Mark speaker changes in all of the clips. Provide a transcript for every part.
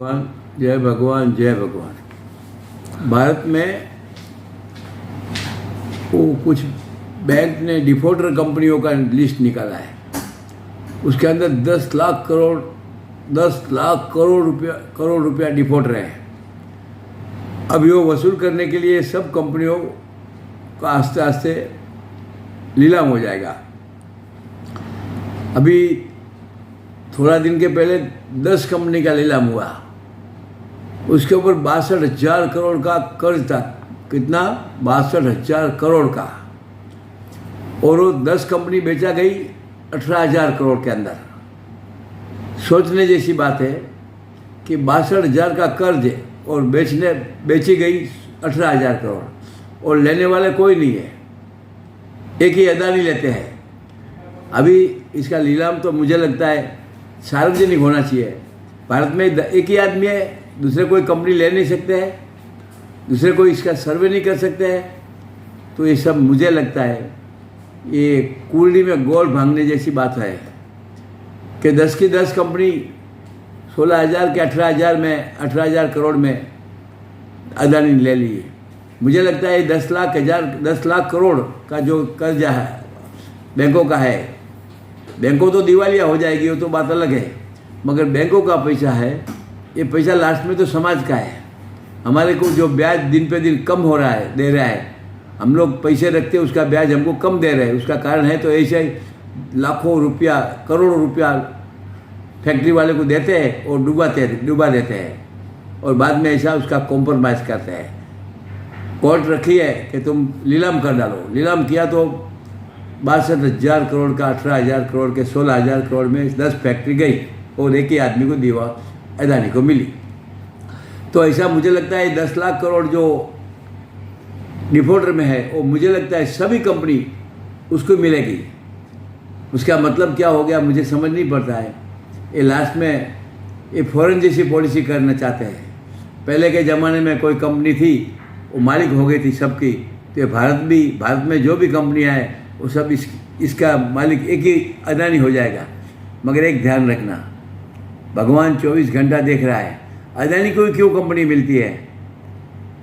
Speaker 1: भगवान जय भगवान जय भगवान। भारत में वो कुछ बैंक ने डिफॉल्टर कंपनियों का लिस्ट निकाला है। उसके अंदर 10 लाख करोड़ रुपया डिफॉल्टर है। अब ये वसूल करने के लिए सब कंपनियों का आस्ते आस्ते नीलाम हो जाएगा। अभी थोड़ा दिन के पहले 10 कंपनी का नीलाम हुआ। उसके ऊपर 62,000 करोड़ का कर्ज था। कितना? 62,000 करोड़ का। और वो 10 कंपनी बेचा गई 18,000 करोड़ के अंदर। सोचने जैसी बात है कि 62,000 का कर्ज है और बेची गई 18,000 करोड़ और लेने वाले कोई नहीं है। एक ही अदानी लेते हैं। अभी इसका नीलाम तो मुझे लगता है सार्वजनिक होना चाहिए। भारत में एक ही आदमी है, दूसरे कोई कंपनी ले नहीं सकते हैं, दूसरे कोई इसका सर्वे नहीं कर सकते हैं। तो ये सब मुझे लगता है ये कुंडली में गोल भांगने जैसी बात है कि 10 की 10 कंपनी 16,000 के 18,000 करोड़ में अदानी ले ली है। मुझे लगता है 10 लाख करोड़ का जो कर्जा है बैंकों का है, बैंकों तो दिवालिया हो जाएगी, वो तो बात अलग है, मगर बैंकों का पैसा है, ये पैसा लास्ट में तो समाज का है। हमारे को जो ब्याज दिन पे दिन कम हो रहा है, दे रहा है, हम लोग पैसे रखते हैं, उसका ब्याज हमको कम दे रहे हैं। उसका कारण है तो ऐसे ही लाखों रुपया करोड़ों रुपया फैक्ट्री वाले को देते हैं और डुबा देते हैं और बाद में ऐसा उसका कॉम्प्रोमाइज़ करते हैं। कोर्ट रखी है कि तुम नीलाम कर डालो। नीलाम किया तो 62,000 करोड़ का 18,000 करोड़ के 16,000 करोड़ में 10 फैक्ट्री गई और एक ही आदमी को दीवा अदानी को मिली। तो ऐसा मुझे लगता है 10 लाख करोड़ जो डिफॉल्टर में है वो मुझे लगता है सभी कंपनी उसको मिलेगी। उसका मतलब क्या हो गया मुझे समझ नहीं पड़ता है। ये लास्ट में ये फॉरेन जैसी पॉलिसी करना चाहते हैं। पहले के ज़माने में कोई कंपनी थी वो मालिक हो गई थी सबकी, तो भारत में जो भी कंपनियाँ हैं वो सब इसका मालिक एक ही अदानी हो जाएगा। मगर एक ध्यान रखना, भगवान 24 घंटा देख रहा है। अदानी को क्यों कंपनी मिलती है?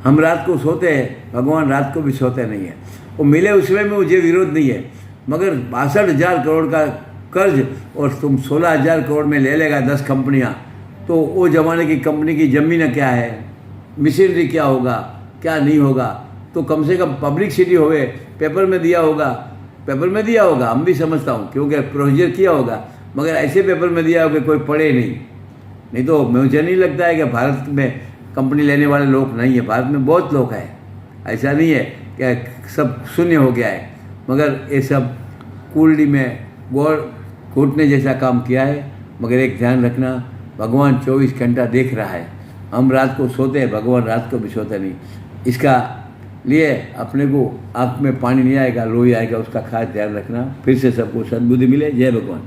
Speaker 1: हम रात को सोते हैं, भगवान रात को भी सोते नहीं है। वो मिले उसमें मुझे विरोध नहीं है, मगर 62,000 करोड़ का कर्ज और तुम 16,000 करोड़ में ले लेगा 10 कंपनियाँ, तो वो ज़माने की कंपनी की ज़मीन क्या है, मशीनरी क्या होगा, क्या नहीं होगा। तो कम से कम पब्लिसिटी होवे, पेपर में दिया होगा, हम भी समझता हूँ क्योंकि प्रोसीजर किया होगा, मगर ऐसे पेपर में दिया होगा कोई पढ़े नहीं तो मुझे नहीं लगता है कि भारत में कंपनी लेने वाले लोग नहीं है। भारत में बहुत लोग हैं, ऐसा नहीं है कि सब शून्य हो गया है, मगर ये सब कुंडली में गोड़ घुटने जैसा काम किया है। मगर एक ध्यान रखना, भगवान 24 घंटा देख रहा है। हम रात को सोते हैं, भगवान रात को भी सोते नहीं। इसका लिए अपने को आँख में पानी नहीं आएगा, लोही आएगा, उसका खास ध्यान रखना। फिर से सबको सद्बुद्धि मिले। जय भगवान।